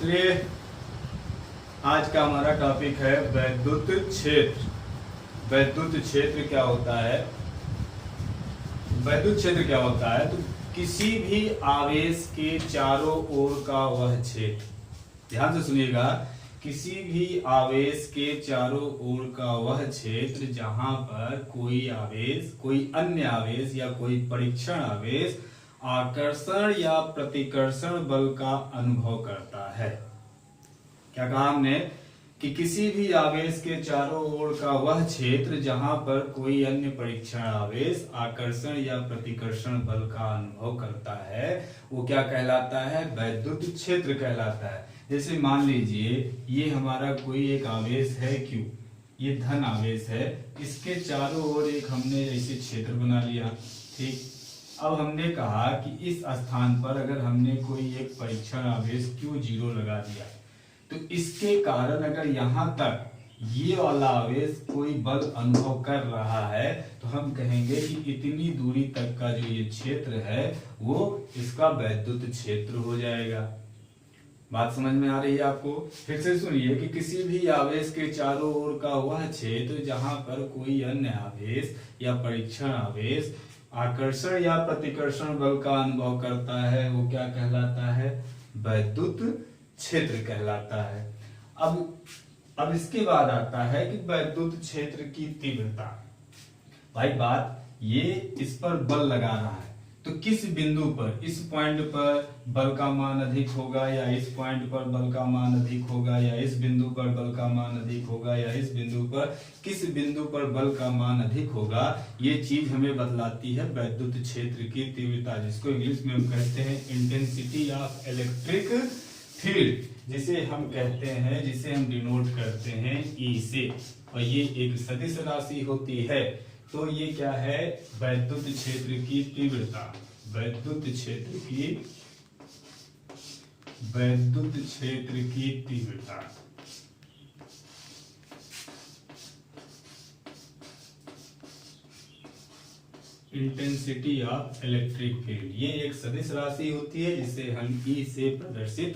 चलिए, आज का हमारा टॉपिक है वैद्युत क्षेत्र। वैद्युत क्षेत्र क्या होता है? वैद्युत क्षेत्र क्या होता है? तो किसी भी आवेश के चारों ओर का वह क्षेत्र, ध्यान से सुनिएगा, किसी भी आवेश के चारों ओर का वह क्षेत्र जहां पर कोई आवेश, कोई अन्य आवेश या कोई परीक्षण आवेश आकर्षण या प्रतिकर्षण बल का अनुभव करता है। क्या कहा हमने? कि किसी भी आवेश के चारों ओर का वह क्षेत्र जहां पर कोई अन्य परीक्षण आवेश आकर्षण या प्रतिकर्षण बल का अनुभव करता है, वो क्या कहलाता है? वैद्युत क्षेत्र कहलाता है। जैसे मान लीजिए ये हमारा कोई एक आवेश है Q, ये धन आवेश है, इसके चारों ओर एक हमने ऐसे क्षेत्र बना लिया। ठीक, अब हमने कहा कि इस स्थान पर अगर हमने कोई एक परीक्षण आवेश Q0 लगा दिया, तो इसके कारण अगर यहाँ तक ये वाला आवेश कोई बल अनुभव कर रहा है, तो हम कहेंगे कि इतनी दूरी तक का जो ये क्षेत्र है वो इसका वैद्युत क्षेत्र हो जाएगा। बात समझ में आ रही है आपको? फिर से सुनिए कि किसी भी आवेश के चारों ओर का वह क्षेत्र जहां पर कोई अन्य आवेश या परीक्षण आवेश आकर्षण या प्रतिकर्षण बल का अनुभव करता है, वो क्या कहलाता है? वैद्युत क्षेत्र कहलाता है। अब इसके बाद आता है कि वैद्युत क्षेत्र की तीव्रता। भाई बात ये, इस पर बल लगा रहा है, तो किस बिंदु पर, इस पॉइंट पर बल का मान अधिक होगा या इस पॉइंट पर बल का मान अधिक होगा, या इस बिंदु पर बल का मान अधिक होगा, या इस बिंदु पर, किस बिंदु पर बल का मान अधिक होगा, ये चीज हमें बतलाती है वैद्युत क्षेत्र की तीव्रता, जिसको इंग्लिश में हम कहते हैं इंटेंसिटी ऑफ इलेक्ट्रिक फील्ड, जिसे हम कहते हैं, जिसे हम डिनोट करते हैं E से, और ये एक सदिश राशि होती है। तो ये क्या है? वैद्युत क्षेत्र की तीव्रता। वैद्युत क्षेत्र की तीव्रता। इंटेंसिटी ऑफ इलेक्ट्रिक फील्ड, ये एक सदिश राशि होती है जिसे हम E से प्रदर्शित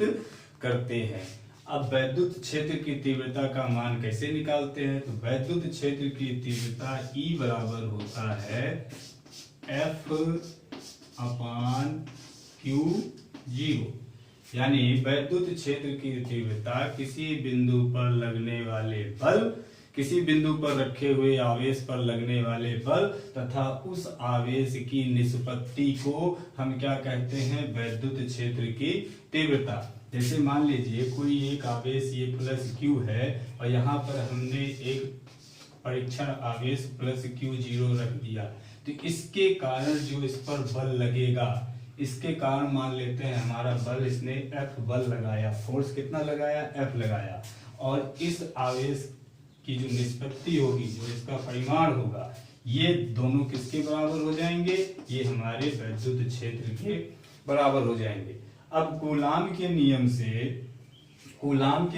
करते हैं। अब वैद्युत क्षेत्र की तीव्रता का मान कैसे निकालते हैं? तो वैद्युत क्षेत्र की तीव्रता E बराबर होता है F अपान Q0, यानी वैद्युत क्षेत्र की तीव्रता किसी बिंदु पर लगने वाले बल, किसी बिंदु पर रखे हुए आवेश पर लगने वाले बल तथा उस आवेश की निष्पत्ति को हम क्या कहते हैं? वैद्युत क्षेत्र की तीव्रता। जैसे मान लीजिए कोई एक आवेश ये प्लस Q है और यहाँ पर हमने एक परीक्षण आवेश प्लस Q0 रख दिया, तो इसके कारण जो इस पर बल लगेगा, इसके कारण मान लेते हैं हमारा बल, इसने F बल लगाया, फोर्स कितना लगाया? F लगाया, और इस आवेश की जो निष्पत्ति होगी, जो इसका परिमाण होगा, ये दोनों किसके बराबर हो जाएंगे? ये हमारे वैद्युत क्षेत्र के बराबर हो जाएंगे। अब कूलाम के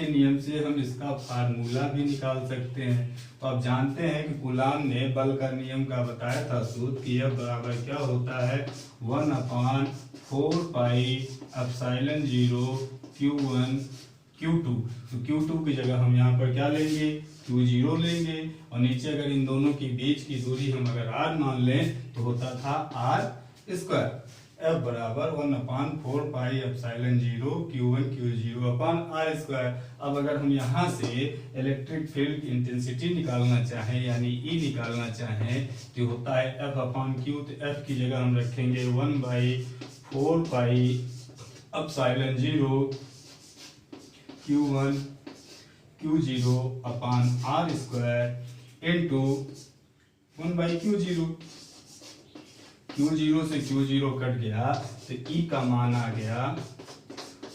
नियम से हम इसका फार्मूला भी निकाल सकते हैं। तो आप जानते हैं कि कूलाम ने बल का नियम का बताया था सूत्र कि यह बराबर क्या होता है? 1/4 पाई एप्सिलॉन 0 Q1 Q2। तो Q2 की जगह हम यहाँ पर क्या लेंगे? Q0 लेंगे, और नीचे अगर इन दोनों के बीच की दूरी हम अगर R मान लें तो होता था R²। F बराबर 1/4 पाई एप्सिलॉन 0 Q1 Q0 अपान R²। अब अगर हम यहाँ से इलेक्ट्रिक फील्ड की इंटेंसिटी निकालना चाहें, यानी E निकालना चाहें, तो होता है F अपान Q। तो F की जगह हम रखेंगे 1/4 पाई एप्सिलॉन 0 Q1 Q0 अपान R² इंटू 1/Q0। Q0 से Q0 कट गया तो E का मान आ गया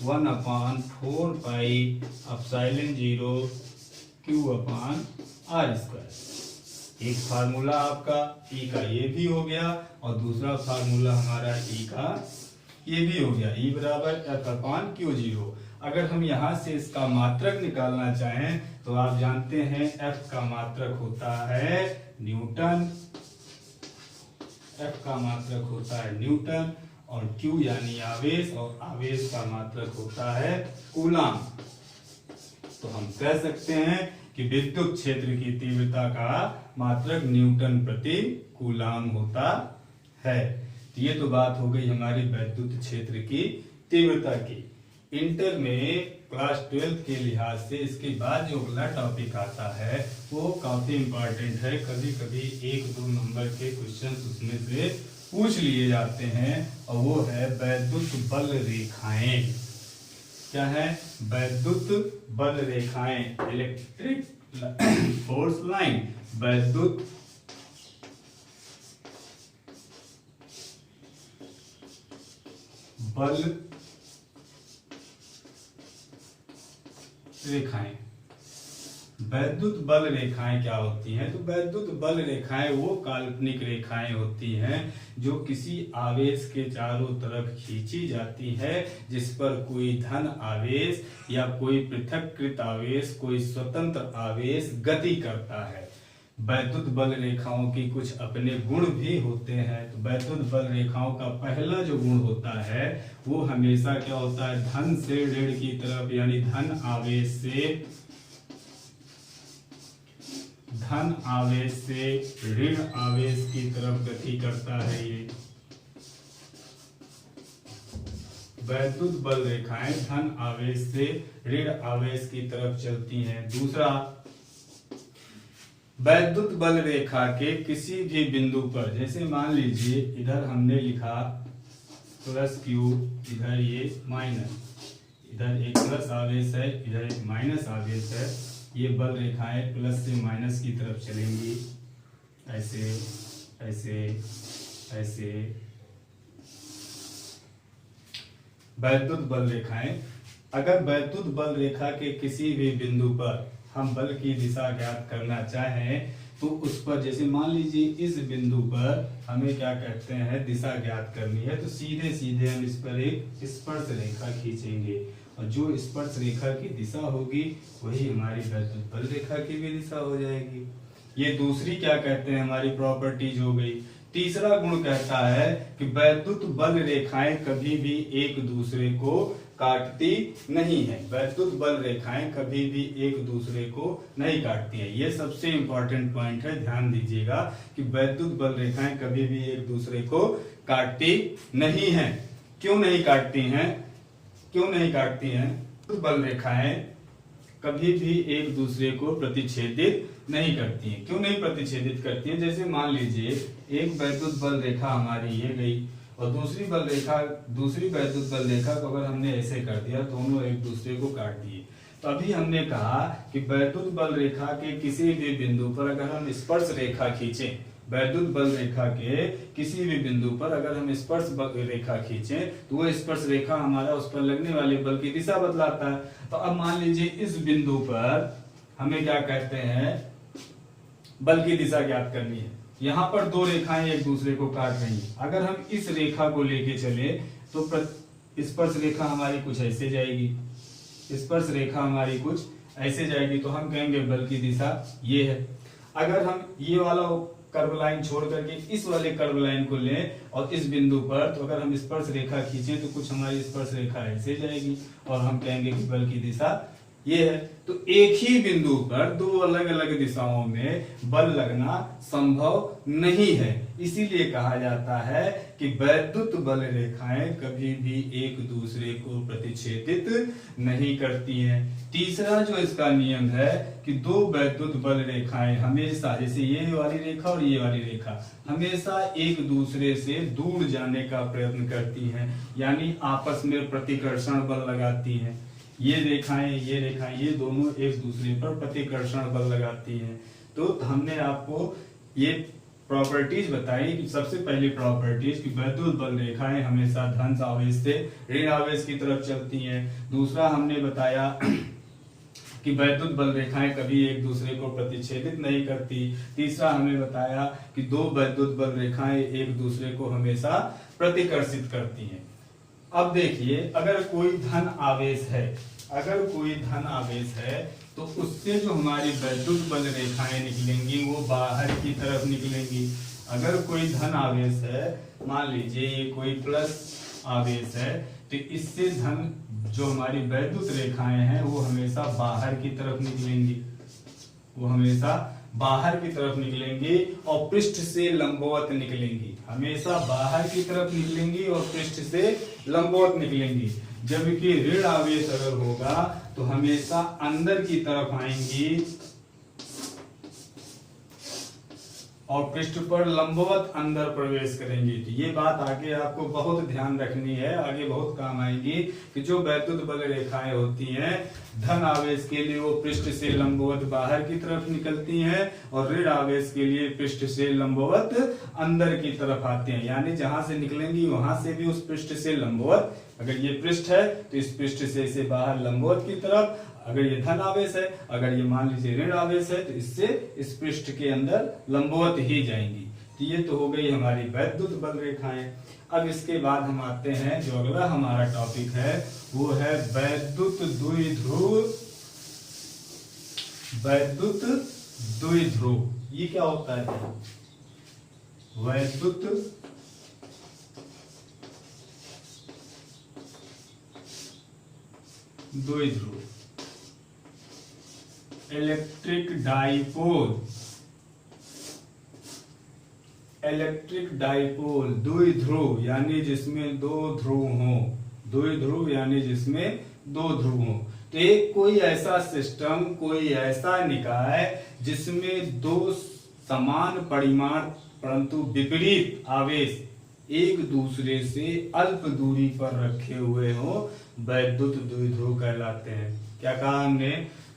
1/4 पाई एप्सिलॉन 0 Q अपान R²। एक फार्मूला आपका E का ये भी हो गया, और दूसरा फार्मूला हमारा E का ये भी हो गया, E बराबर F अपान Q0। अगर हम यहाँ से इसका मात्रक निकालना चाहें तो आप जानते हैं F का मात्रक होता है न्यूटन। F का मात्रक होता है न्यूटन, और Q यानी आवेश, और आवेश का मात्रक होता है कूलाम। तो हम कह सकते हैं कि विद्युत क्षेत्र की तीव्रता का मात्रक न्यूटन प्रति कूलाम होता है। तो ये तो बात हो गई हमारी विद्युत क्षेत्र की तीव्रता की। इंटर में क्लास 12 के लिहाज से इसके बाद जो अगला टॉपिक आता है वो काफी इंपॉर्टेंट है। कभी कभी 1-2 नंबर के क्वेश्चन उसमें से पूछ लिए जाते हैं, और वो है वैद्युत बल रेखाएं। क्या है? वैद्युत बल रेखाएं, इलेक्ट्रिक फोर्स लाइन। वैद्युत बल रेखाएं। वैद्युत बल रेखाएं क्या होती हैं? तो वैद्युत बल रेखाएं वो काल्पनिक रेखाएं होती हैं जो किसी आवेश के चारों तरफ खींची जाती है, जिस पर कोई धन आवेश या कोई पृथक्कृत आवेश, कोई स्वतंत्र आवेश गति करता है। वैद्युत बल रेखाओं की कुछ अपने गुण भी होते हैं। तो वैद्युत बल रेखाओं का पहला जो गुण होता है वो हमेशा क्या होता है? धन से ऋण की तरफ, यानी धन आवेश से ऋण आवेश की तरफ गति करता है। ये वैद्युत बल रेखाएं धन आवेश से ऋण आवेश की तरफ चलती हैं। दूसरा, वैद्युत बल रेखा के किसी भी बिंदु पर, जैसे मान लीजिए इधर हमने लिखा +Q, इधर ये माइनस, इधर एक प्लस आवेश है, इधर एक माइनस आवेश है। ये बल रेखाएं प्लस से माइनस की तरफ चलेंगी, ऐसे ऐसे ऐसे। वैद्युत बल रेखाएं, अगर वैद्युत बल रेखा के किसी भी बिंदु पर हम बल की दिशा ज्ञात करना चाहें तो उस पर, जैसे मान लीजिए इस बिंदु पर हमें क्या कहते हैं, दिशा ज्ञात करनी है, तो सीधे सीधे हम इस पर एक स्पर्श रेखा खींचेंगे, और जो स्पर्श रेखा की दिशा होगी वही हमारी वैद्युत बल रेखा की भी दिशा हो जाएगी। ये दूसरी क्या कहते हैं, हमारी प्रॉपर्टीज हो गई। तीसरा गुण कहता है कि वैद्युत बल रेखाएं कभी भी एक दूसरे को काटती नहीं है। वैद्युत बल रेखाएं कभी भी एक दूसरे को नहीं काटती हैं। ये सबसे इंपॉर्टेंट पॉइंट है, ध्यान दीजिएगा कि वैद्युत बल रेखाएं कभी भी एक दूसरे को काटती नहीं हैं। क्यों नहीं काटती हैं? क्यों नहीं काटती हैं? बल रेखाएं कभी भी एक दूसरे को प्रतिच्छेदित नहीं करती हैं। क्यों नहीं प्रतिच्छेदित करती हैं? जैसे मान लीजिए एक वैद्युत बल रेखा हमारी ये गई, और दूसरी वैद्युत बल रेखा को अगर हमने ऐसे कर दिया, दोनों एक दूसरे को काट दिए। तो अभी हमने कहा कि वैद्युत बल रेखा के किसी भी बिंदु पर अगर हम स्पर्श रेखा खींचें, वैद्युत बल रेखा के किसी भी बिंदु पर अगर हम स्पर्श रेखा खींचें तो वो स्पर्श रेखा हमारा उस पर लगने वाले बल की दिशा बदलाता है। तो अब मान लीजिए इस बिंदु पर हमें क्या कहते हैं, बल की दिशा ज्ञात करनी है। यहाँ पर दो रेखाएं एक दूसरे को काट रही हैं। अगर हम इस रेखा को लेके चले तो स्पर्श रेखा हमारी कुछ ऐसे जाएगी, स्पर्श रेखा हमारी कुछ ऐसे जाएगी, तो हम कहेंगे बल की दिशा ये है। अगर हम ये वाला कर्व लाइन छोड़ करके इस वाले कर्व लाइन को लें और इस बिंदु पर, तो अगर हम स्पर्श रेखा खींचें तो कुछ हमारी स्पर्श रेखा ऐसे जाएगी, और हम कहेंगे कि बल की दिशा ये है। तो एक ही बिंदु पर दो अलग अलग दिशाओं में बल लगना संभव नहीं है। इसीलिए कहा जाता है कि वैद्युत बल रेखाएं कभी भी एक दूसरे को प्रतिच्छेदित नहीं करती हैं। तीसरा जो इसका नियम है कि दो वैद्युत बल रेखाएं हमेशा, जैसे ये वाली रेखा और ये वाली रेखा, हमेशा एक दूसरे से दूर जाने का प्रयत्न करती हैं, यानी आपस में प्रतिकर्षण बल लगाती हैं। ये रेखाएं ये दोनों एक दूसरे पर प्रतिकर्षण बल लगाती हैं। तो हमने आपको ये प्रॉपर्टीज बताई कि सबसे पहली प्रॉपर्टीज कि वैद्युत बल रेखाएं हमेशा धन आवेश से ऋण आवेश की तरफ चलती हैं। दूसरा हमने बताया कि वैद्युत बल रेखाएं कभी एक दूसरे को प्रतिच्छेदित नहीं करती। तीसरा हमें बताया कि दो वैद्युत बल रेखाएं एक दूसरे को हमेशा प्रतिकर्षित करती हैं। अब देखिए, अगर कोई धन आवेश है तो उससे जो हमारी वैद्युत बल रेखाएं निकलेंगी वो बाहर की तरफ निकलेंगी। अगर कोई धन आवेश है, मान लीजिए ये कोई प्लस आवेश है तो इससे धन जो हमारी वैद्युत रेखाएं हैं वो हमेशा बाहर की तरफ निकलेंगी, वो हमेशा बाहर की तरफ निकलेंगी और पृष्ठ से लंबवत निकलेंगी, हमेशा बाहर की तरफ निकलेंगी और पृष्ठ से लंबवत निकलेंगी। जबकि ऋण आवेश अगर होगा तो हमेशा अंदर की तरफ आएंगी और पृष्ठ पर लंबवत अंदर प्रवेश करेंगी। तो ये बात आगे आपको बहुत ध्यान रखनी है, आगे बहुत काम आएगी कि जो वैद्युत बल रेखाएं होती हैं धन आवेश के लिए वो पृष्ठ से लंबवत बाहर की तरफ निकलती हैं और ऋण आवेश के लिए पृष्ठ से लंबवत अंदर की तरफ आते हैं। यानी जहां से निकलेंगी वहां से भी उस पृष्ठ से लंबवत, अगर ये पृष्ठ है तो इस पृष्ठ से इसे बाहर लंबवत की तरफ, अगर ये धन आवेश है, अगर ये मान लीजिए ऋण आवेश है तो इससे इस पृष्ठ के अंदर लंबवत ही जाएंगी। तो ये तो हो गई हमारी वैद्युत बल रेखाएं। अब इसके बाद हम आते हैं जो अगला हमारा टॉपिक है वो है वैद्युत द्विध्रुव। वैद्युत द्विध्रुव ये क्या होता है? वैद्युत द्विध्रुव, इलेक्ट्रिक डाइपोल, इलेक्ट्रिक डाइपोल द्विध्रुव यानी जिसमें दो ध्रुव हो, द्विध्रुव यानी जिसमें दो ध्रुव हो। तो एक कोई ऐसा सिस्टम, कोई ऐसा निकाय जिसमें दो समान परिमाण परंतु विपरीत आवेश एक दूसरे से अल्प दूरी पर रखे हुए हो, वैद्युत द्विध्रुव कहलाते हैं। क्या कहा हमने?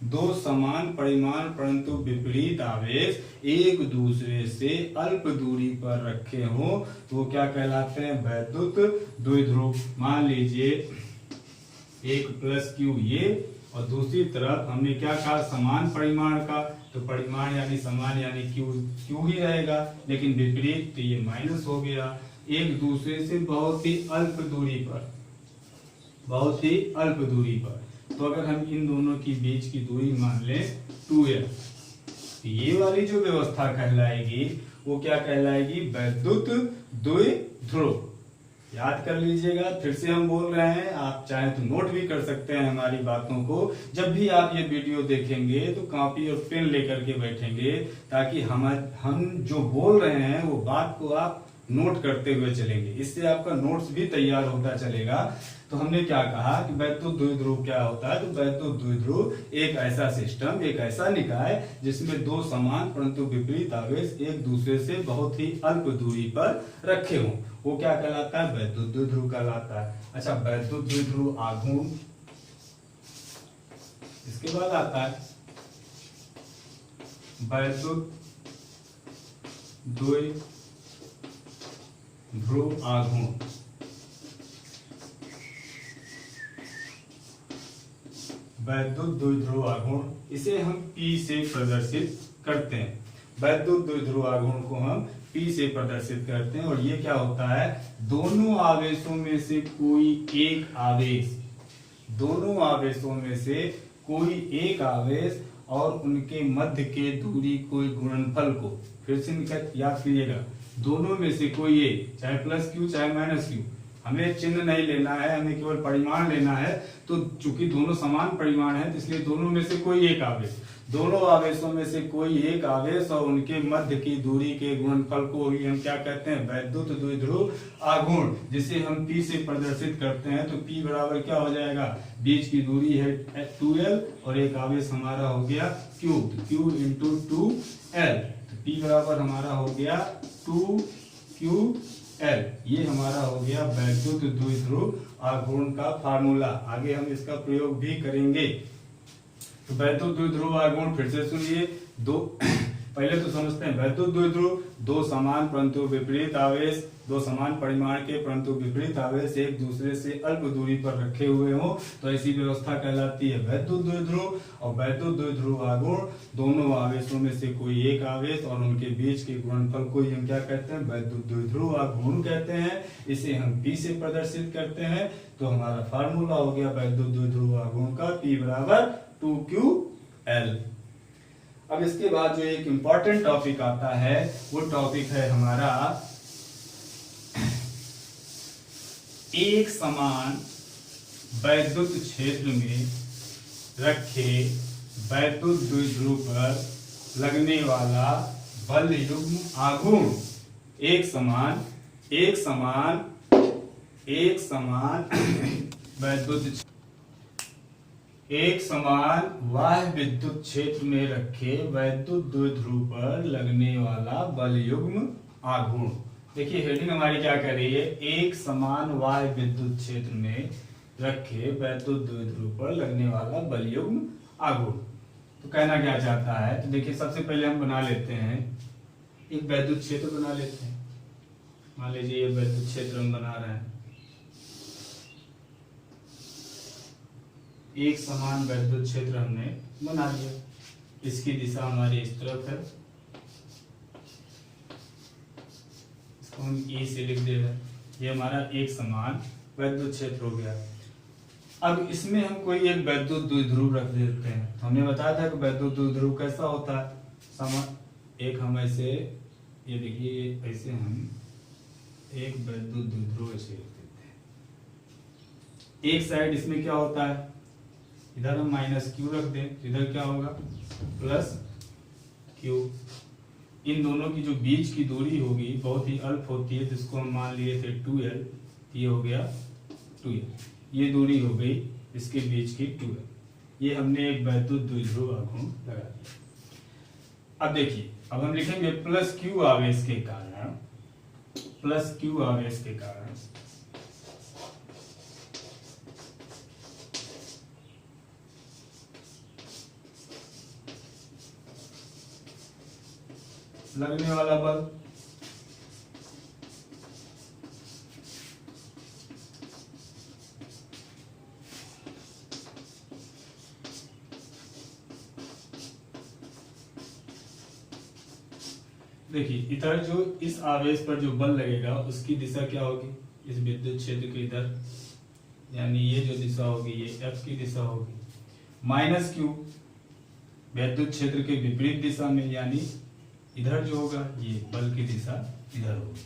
दो समान परिमाण परंतु विपरीत आवेश एक दूसरे से अल्प दूरी पर रखे हो तो वो क्या कहलाते हैं? वैद्युत द्विध्रुव। मान लीजिए एक प्लस क्यू ये और दूसरी तरफ हमने क्या कहा? समान परिमाण का, तो परिमाण यानी समान यानी क्यू क्यू ही रहेगा, लेकिन विपरीत तो ये माइनस हो गया। एक दूसरे से बहुत ही अल्प दूरी पर, बहुत ही अल्प दूरी पर, तो अगर हम इन दोनों की बीच की दूरी मान लें 2l, तो ये वाली जो व्यवस्था कहलाएगी वो क्या कहलाएगी? वैद्युत द्विध्रुव। याद कर लीजिएगा, फिर से हम बोल रहे हैं, आप चाहे तो नोट भी कर सकते हैं हमारी बातों को। जब भी आप ये वीडियो देखेंगे तो कॉपी और पेन लेकर के बैठेंगे ताकि हम जो बोल रहे हैं वो बात को आप नोट करते हुए चलेंगे, इससे आपका नोट्स भी तैयार होता चलेगा। तो हमने क्या कहा कि वैद्युत द्विध्रुव क्या होता है? तो वैद्युत द्विध्रुव एक ऐसा सिस्टम, एक ऐसा निकाय जिसमें दो समान परंतु विपरीत आवेश एक दूसरे से बहुत ही अल्प दूरी पर रखे हों, वो क्या कहलाता है? वैद्युत द्विध्रुव कहलाता है। अच्छा, वैद्युत द्विध्रुव आघूर्ण, इसके बाद आता है वैद्युत द्विध्रुव आघूर्ण। वैद्युत द्विध्रुव आघूर्ण, इसे हम P से प्रदर्शित करते हैं। वैद्युत द्विध्रुव आघूर्ण को हम P से प्रदर्शित करते हैं और ये क्या होता है? दोनों आवेशों में से कोई एक आवेश, दोनों आवेशों में से कोई एक आवेश और उनके मध्य के दूरी कोई गुणनफल को, फिर से याद कीजिएगा, दोनों में से कोई एक, चाहे प्लस क्यू चाहे माइनस क्यू, हमें चिन्ह नहीं लेना है, हमें केवल परिमाण लेना है। तो चूंकि दोनों समान परिमाण है इसलिए दोनों में से कोई एक आवेश, दोनों आवेशों में से कोई एक आवेश और उनके मध्य की दूरी के गुणनफल को ही हम क्या कहते हैं? वैद्युत द्विध्रुव आघूर्ण, जिसे हम P से प्रदर्शित करते हैं। तो P बराबर क्या हो जाएगा? बीच की दूरी है 2l और एक आवेश हमारा हो गया Q, तो Q इंटू 2l, तो P बराबर हमारा हो गया 2QL। ये हमारा हो गया वैद्युत द्विध्रुव आघूर्ण का फार्मूला। आगे हम इसका प्रयोग भी करेंगे। तो वैद्युत द्विध्रुव आघूर्ण फिर से सुनिए, दो पहले तो समझते हैं वैद्युत द्विध्रुव, दो समान परंतु विपरीत आवेश, दो समान परिमाण के परंतु विपरीत आवेश एक दूसरे से अल्प दूरी पर रखे हुए हो तो ऐसी व्यवस्था कहलाती है वैद्युत द्विध्रुव। और वैद्युत द्विध्रुव आघूर्ण, दोनों आवेशों में से कोई एक आवेश और उनके बीच के गुणनफल को हम क्या कहते हैं? वैद्युत द्विध्रुव आघूर्ण कहते हैं। इसे हम P से प्रदर्शित करते हैं। तो हमारा फार्मूला हो गया वैद्युत द्विध्रुव आघूर्ण का, P बराबर 2QL। अब इसके बाद जो एक इंपॉर्टेंट टॉपिक आता है वो टॉपिक है हमारा एक समान वैद्युत क्षेत्र में रखे वैद्युत द्विध्रुव पर लगने वाला बल युग्म आघूर्ण एक समान वैद्युत एक समान बाह्य विद्युत क्षेत्र में रखे वैद्युत द्विध्रुव पर लगने वाला बल युग्म आघूर्ण। देखिए हेडिंग हमारी क्या कर रही है, एक समान बाह्य विद्युत क्षेत्र में रखे वैद्युत द्विध्रुव पर लगने वाला बल युग्म आघूर्ण। तो कहना क्या चाहता है, तो देखिए सबसे पहले हम बना लेते हैं एक वैद्युत क्षेत्र बना लेते हैं। मान लीजिए ये वैद्युत क्षेत्र हम बना रहे हैं, एक समान वैद्युत क्षेत्र हमने बना लिया। इसकी दिशा हमारी इस तरफ है, इसको हम E से लिख दे रहे हैं। ये हमारा एक समान वैद्युत क्षेत्र हो गया। अब इसमें हम कोई एक वैद्युत द्विध्रुव रख देते हैं। हमने बताया था कि वैद्युत द्विध्रुव कैसा होता है, समान एक हम ऐसे, ये देखिए ऐसे हम एक वैद्युत द्विध्रुव ऐसे लिख देते हैं। एक साइड इसमें क्या होता है, इधर हम माइनस क्यू रख दें, इधर क्या होगा प्लस क्यू। इन दोनों की जो बीच की दूरी होगी बहुत ही अल्प होती है, जिसको हम मान लिए थे 2l, ये हो गया 2l। ये दूरी हो गई इसके बीच की 2l। ये हमने एक वैद्युत द्विध्रुव आघूर्ण लगा दिया। अब देखिए, अब हम लिखेंगे प्लस क्यू आवेश के कारण, प्लस क्यू आवेश के कारण लगने वाला बल। देखिए इधर जो इस आवेश पर जो बल लगेगा उसकी दिशा क्या होगी, इस विद्युत क्षेत्र के इधर, यानी ये जो दिशा होगी ये F की दिशा होगी, माइनस क्यू विद्युत क्षेत्र के विपरीत दिशा में, यानी इधर जो होगा ये बल की दिशा इधर होगी।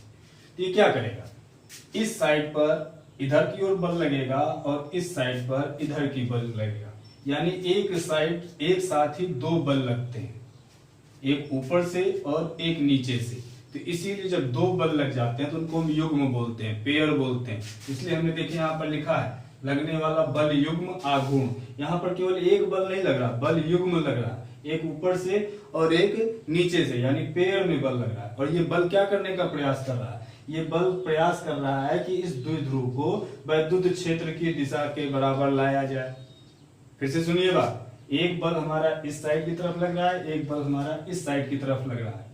तो ये क्या करेगा, इस साइड पर इधर की ओर बल लगेगा और इस साइड पर इधर की बल लगेगा, यानी एक साइड एक साथ ही दो बल लगते हैं, एक ऊपर से और एक नीचे से। तो इसीलिए जब दो बल लग जाते हैं तो उनको हम युग्म बोलते हैं, पेयर बोलते हैं। इसलिए हमने देखिए यहाँ पर लिखा है लगने वाला बल युग्म आघूर्ण। यहाँ पर केवल एक बल नहीं लग रहा, बल युग्म लग रहा है, एक ऊपर से और एक नीचे से, यानी पेयर में बल लग रहा है। और ये बल क्या करने का प्रयास कर रहा है, ये बल प्रयास कर रहा है कि इस द्विध्रुव को वैद्युत क्षेत्र की दिशा के बराबर लाया जाए। फिर से सुनिएगा, एक बल हमारा इस साइड की तरफ लग रहा है, एक बल हमारा इस साइड की तरफ लग रहा है।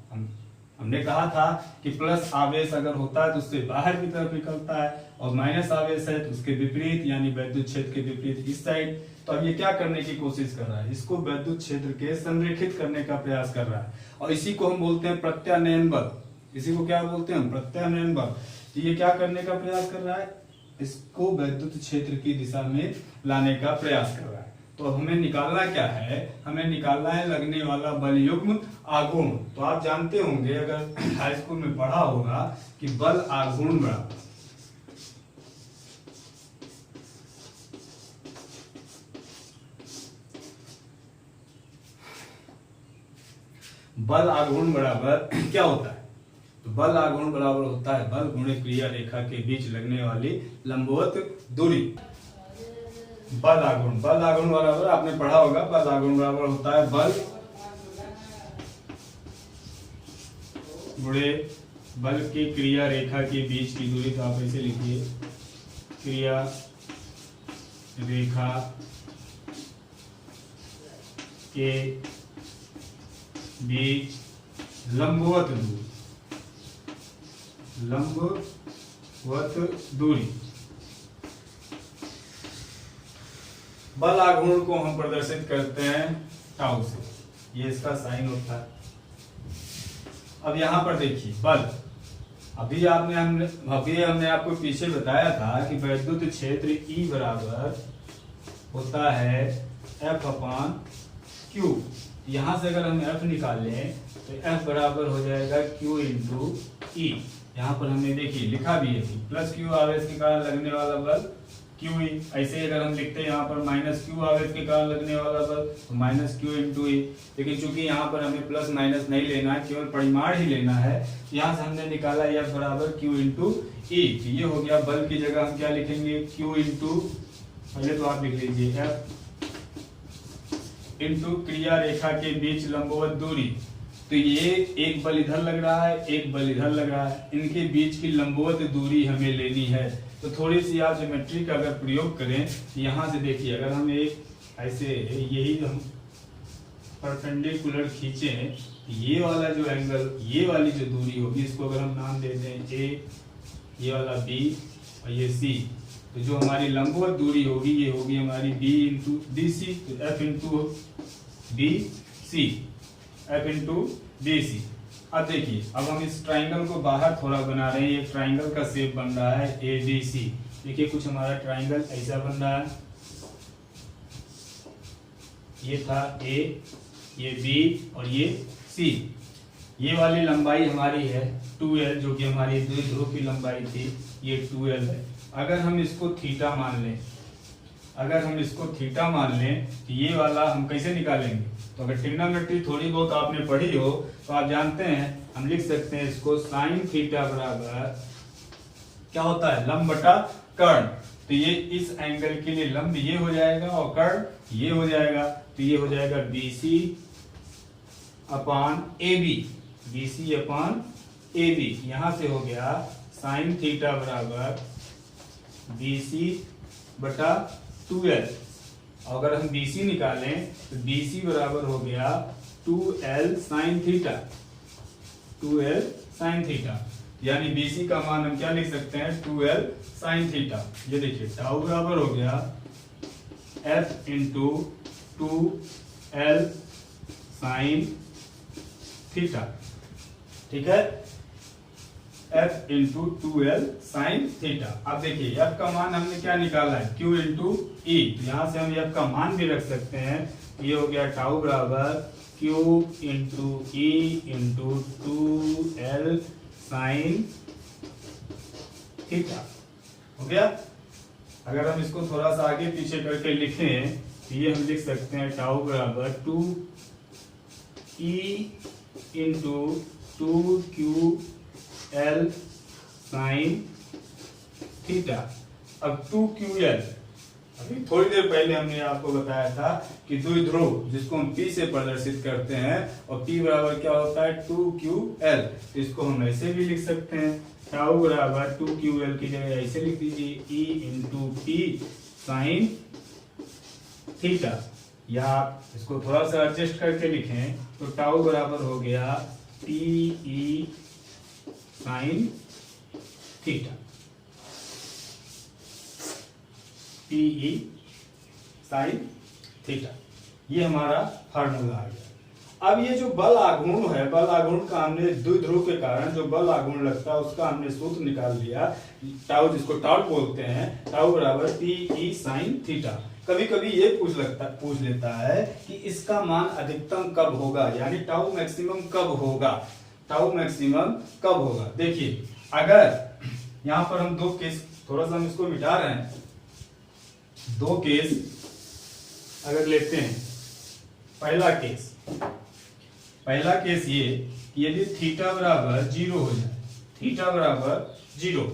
हमने कहा था कि प्लस आवेश अगर होता है तो उससे बाहर की तरफ निकलता है, और माइनस आवेश है तो उसके विपरीत, यानी वैद्युत क्षेत्र के विपरीत इस साइड। तो अब ये क्या करने की कोशिश कर रहा है, इसको वैद्युत क्षेत्र के संरेखित करने का प्रयास कर रहा है, और इसी को हम बोलते हैं प्रत्यानयन बल। इसी को क्या बोलते हैं, प्रत्यानयन बल। तो ये क्या करने का प्रयास कर रहा है, इसको वैद्युत क्षेत्र की दिशा में लाने का प्रयास कर रहा है। तो अब हमें निकालना क्या है, हमें निकालना है लगने वाला बल युग्म आघूर्ण। तो आप जानते होंगे, अगर हाई स्कूल में पढ़ा होगा कि बल आघूर्ण बराबर बल आघूर्ण बराबर क्या होता है, तो बल आघूर्ण बराबर होता है बल गुणे क्रिया रेखा के बीच लगने वाली लंबवत दूरी। बल आघूर्ण बराबर आपने पढ़ा होगा, बल आघूर्ण बराबर होता है बल गुणे बल की क्रिया रेखा के बीच की दूरी। तो आप ऐसे लिखिए, क्रिया रेखा के बीच लंबवत दूरी। बल आघूर्ण को हम प्रदर्शित करते हैं टाउ से, ये इसका साइन होता है। अब यहां पर देखिए बल, अभी हमने आपको पीछे बताया था कि वैद्युत क्षेत्र E बराबर होता है F/Q। यहां से अगर हम F निकालें तो F बराबर हो जाएगा Q × E। यहाँ पर हमने देखिए लिखा भी है कि प्लस क्यू आवेश के कारण लगने वाला बल क्यू ई। ऐसे अगर हम लिखते हैं यहाँ पर माइनस क्यू आवेश के कारण लगने वाला बल तो माइनस क्यू इंटू ई। लेकिन चूंकि यहाँ पर हमें प्लस माइनस नहीं लेना है, केवल परिमाण ही लेना है, यहाँ से हमने निकाला F बराबर क्यू इंटू ई। तो ये हो गया बल की जगह हम क्या लिखेंगे, क्यू इंटू, पहले तो आप लिख लीजिए F इंटू क्रिया रेखा के बीच लंबवत दूरी। तो ये एक बल इधर लग रहा है, एक बल इधर लग रहा है, इनके बीच की लंबवत दूरी हमें लेनी है। तो थोड़ी सी आप ज्योमेट्री का अगर प्रयोग करें, यहाँ से देखिए, अगर हम एक ऐसे यही हम परपेंडिकुलर खींचे, ये वाला जो एंगल, ये वाली जो दूरी होगी, इसको अगर हम नाम दे दें ए, ये वाला बी और ये सी, तो जो हमारी लंबवत दूरी होगी ये होगी हमारी बी इंटू डी सी। तो F into B C, F into B C. अब देखिए, अब हम इस ट्राइंगल को बाहर थोड़ा बना रहे हैं, ये ट्राइंगल का शेप बन रहा है ए बी सी। देखिए कुछ हमारा ट्राइंगल ऐसा बन रहा है, ये था ए, ये बी और ये सी। ये वाली लंबाई हमारी है 2l, जो कि हमारी द्विध्रुव की लंबाई थी, ये 2l है। अगर हम इसको थीटा मान लें, अगर हम इसको थीटा मान लें, तो ये वाला हम कैसे निकालेंगे? तो अगर ट्रिग्नोमेट्री थोड़ी बहुत आपने पढ़ी हो तो आप जानते हैं, हम लिख सकते हैं इसको साइन थीटा बराबर क्या होता है, लंब बटा कर्ण। तो ये इस एंगल के लिए लंब ये हो जाएगा और कर्ण ये हो जाएगा, तो ये हो जाएगा BC अपान AB, BC अपान AB। यहां से हो गया साइन थीटा बराबर BC बटा 2l। अगर हम BC निकालें तो BC बराबर हो गया 2l sine theta, 2l sine theta. यानी BC का मान हम क्या लिख सकते हैं, 2l साइन थीटा। ये देखिए टाउ बराबर हो गया F into 2l sine theta, ठीक है, F into 2l sine theta. अब देखिए F का मान हमने क्या निकाला है, Q इंटू ई। यहाँ से हम F का मान भी रख सकते हैं, ये हो गया टाउ बराबर Q into E into 2l sine theta, हो गया। अगर हम इसको थोड़ा सा आगे पीछे करके लिखें तो ये हम लिख सकते हैं टाउ बराबर 2e into 2ql sine theta. अब 2ql, अभी थोड़ी देर पहले हमने आपको बताया था कि द्विध्रुव जिसको हम P से प्रदर्शित करते हैं, और P बराबर क्या होता है 2ql। तो इसको हम ऐसे भी लिख सकते हैं, टाउ बराबर 2ql की जगह ऐसे लिख दीजिए E into P sine theta. या आप इसको थोड़ा सा एडजस्ट करके लिखें तो टाउ बराबर हो गया PE sine theta, PE sine theta. ये हमारा फार्मूला आ गया। अब ये जो बल आघूर्ण है, बल आघूर्ण का हमने द्विध्रुव के कारण जो बल आघूर्ण लगता है उसका हमने सूत्र निकाल लिया, टाउ, जिसको टॉर्क बोलते हैं, टाउ बराबर PE साइन थीटा। कभी कभी ये पूछ लेता है कि इसका मान अधिकतम कब होगा, यानी टाउ मैक्सिमम कब होगा, टाउ मैक्सिमम कब होगा। देखिए अगर यहाँ पर हम दो केस, थोड़ा सा हम इसको मिटा रहे हैं, दो केस अगर लेते हैं। पहला केस ये, यदि थीटा बराबर 0 हो जाए, थीटा बराबर 0।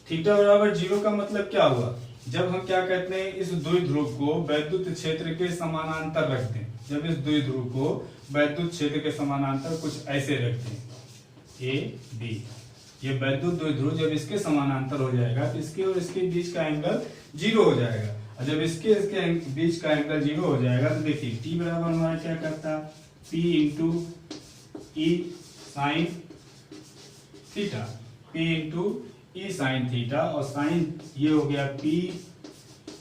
थीटा बराबर 0 का मतलब क्या हुआ, जब हम क्या कहते हैं, इस द्विध्रुव को वैद्युत क्षेत्र के समानांतर रखते हैं। जब इस द्विध्रुव को वैद्युत क्षेत्र के समानांतर कुछ ऐसे रखते हैं A B, ये वैद्युत द्विध्रुव जब इसके समानांतर हो जाएगा तो इसके और इसके बीच का एंगल 0 हो जाएगा। और जब इसके बीच का एंगल 0 हो जाएगा तो देखिए T बराबर हमारा क्या करता है, P इंटू ई साइन थीटा, P इंटू ई साइन थीटा। और साइन ये हो गया P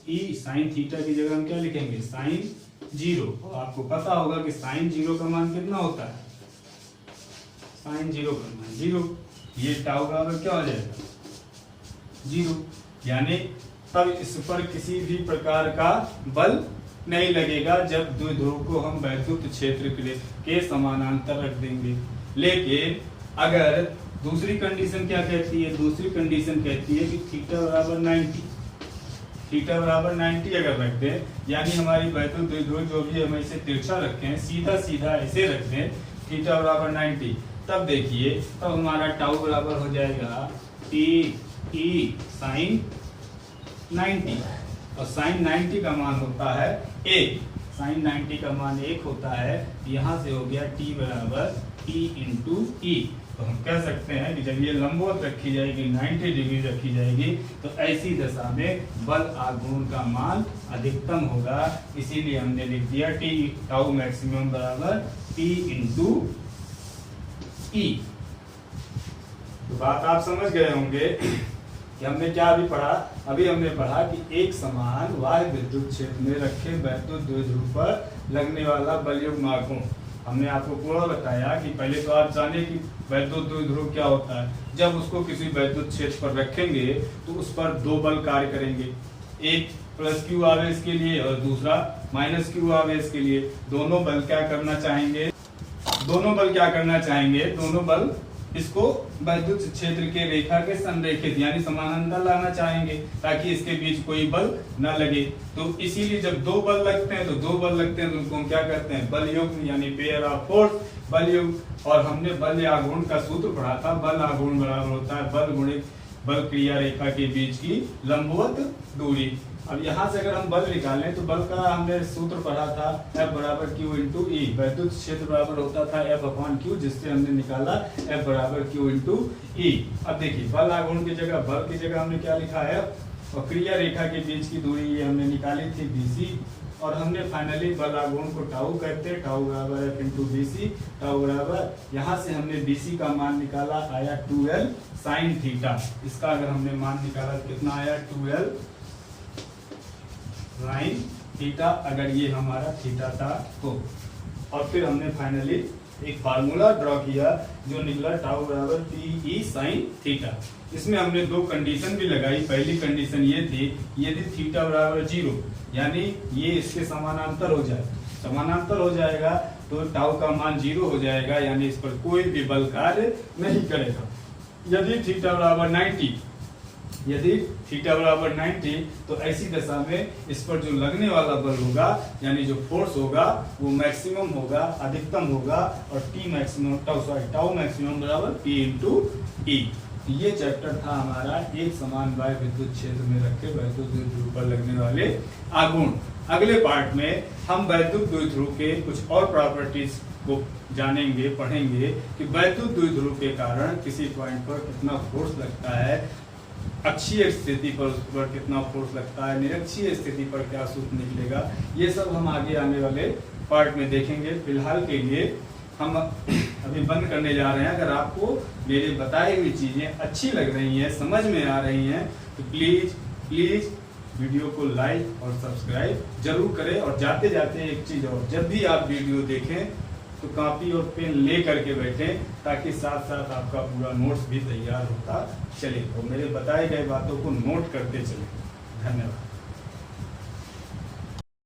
ई साइन थीटा की जगह हम क्या लिखेंगे, साइन 0। और आपको पता होगा कि साइन 0 का मान कितना होता है, साइन 0 का मान 0। ये टाउ बराबर क्या हो जाएगा, 0। यानी तब इस पर किसी भी प्रकार का बल नहीं लगेगा जब द्विध्रुव को हम वैद्युत क्षेत्र के समानांतर रख देंगे। लेकिन अगर दूसरी कंडीशन क्या कहती है? दूसरी कंडीशन कहती है कि थीटा बराबर 90, थीटा बराबर 90 अगर रखते हैं, यानी हमारी वैद्युत द्विध्रुव जो भी हम इसे तिरछा रखे हैं, सीधा सीधा ऐसे रखते हैं, थीटा बराबर 90, तब देखिए तब हमारा टाउ बराबर हो जाएगा टी ई साइन 90, और साइन 90 का मान होता है 1, साइन 90 का मान 1 होता है। यहाँ से हो गया टी बराबर टी इंटू ई। तो हम कह सकते हैं कि जब ये लंबवत रखी जाएगी, 90 डिग्री रखी जाएगी, तो ऐसी दशा में बल आघूर्ण का मान अधिकतम होगा। इसीलिए हमने लिख दिया टी टाउ मैक्सिमम बराबर टी इंटू ई। तो बात आप समझ गए होंगे कि हमने क्या अभी पढ़ा? अभी हमने पढ़ा कि एक समान वाह्य विद्युत क्षेत्र में रखे वैद्युत द्विध्रुव पर लगने वाला बलयुग्म आघूर्ण। हमने आपको पूरा बताया कि पहले तो आप जाने कि वैद्युत द्विध्रुव क्या होता है। जब उसको किसी वैद्युत क्षेत्र पर रखेंगे तो उस पर दो बल कार्य करेंगे, एक प्लस क्यू आवेश के लिए और दूसरा माइनस क्यू आवेश के लिए। दोनों बल क्या करना चाहेंगे? दोनों बल इसको वैद्युत क्षेत्र के रेखा के संरेखित यानी समानांतर लाना चाहेंगे, ताकि इसके बीच कोई बल न लगे। तो इसीलिए जब दो बल लगते हैं तो उनको हम क्या करते हैं? बल युग्म यानी पेयर ऑफ फोर्स, बल युग्म। और हमने बल आघूर्ण का सूत्र पढ़ा था, बल आघूर्ण बराबर होता है बल गुणित बल क्रिया रेखा के बीच की लंबवत दूरी। अब यहाँ से अगर हम बल निकालें तो बल का हमने सूत्र पढ़ा था F बराबर Q इंटू ई। वैद्युत क्षेत्र बराबर होता था F अपॉन Q, जिससे हमने निकाला F बराबर Q इंटू ई। अब देखिए बल आघूर्ण की जगह बल की जगह हमने क्या लिखा है? और क्रिया रेखा के बीच की दूरी ये हमने निकाली थी BC, और हमने फाइनली बल आघूर्ण को टाउ कहते हैं, टाउ बराबर F इंटू BC। टाउ बराबर यहाँ से हमने BC का मान निकाला, आया 2L साइन थीटा। इसका अगर हमने मान निकाला तो कितना आया? 2L साइन थीटा, अगर ये हमारा थीटा था तो। और फिर हमने फाइनली एक फार्मूला ड्रॉ किया जो निकला टाउ बराबर पी ई साइन थीटा। इसमें हमने दो कंडीशन भी लगाई। पहली कंडीशन ये थी, यदि थीटा बराबर 0 यानी ये इसके समानांतर हो जाए, समानांतर हो जाएगा तो टाउ का मान 0 हो जाएगा, यानी इस पर कोई भी बल कार्य नहीं करेगा। यदि थीटा बराबर 90 तो ऐसी दशा में इस पर जो लगने वाला बल होगा यानी जो फोर्स होगा वो मैक्सिमम होगा, अधिकतम होगा। और टाउ मैक्सिमम बराबर P इंटू ई। ये चैप्टर था हमारा एक समान वाह्य विद्युत क्षेत्र में रखे वैद्युत द्विध्रुव पर लगने वाले आघूर्ण। अगले पार्ट में हम वैद्युत द्विध्रुव के कुछ और प्रॉपर्टीज को जानेंगे, पढ़ेंगे कि वैद्युत द्विध्रुव के कारण किसी पॉइंट पर कितना फोर्स लगता है, अक्षीय स्थिति पर कितना फोर्स लगता है, निरक्षीय स्थिति पर क्या सूत्र निकलेगा। ये सब हम आगे आने वाले पार्ट में देखेंगे। फिलहाल के लिए हम अभी बंद करने जा रहे हैं। अगर आपको मेरे बताई हुई चीजें अच्छी लग रही हैं, समझ में आ रही हैं, तो प्लीज वीडियो को लाइक और सब्सक्राइब जरूर करें। और जाते जाते एक चीज और, जब भी आप वीडियो देखें तो कॉपी और पेन ले करके बैठें, ताकि साथ साथ आपका पूरा नोट्स भी तैयार होता चले और मेरे बताए गए बातों को नोट करते चले। धन्यवाद।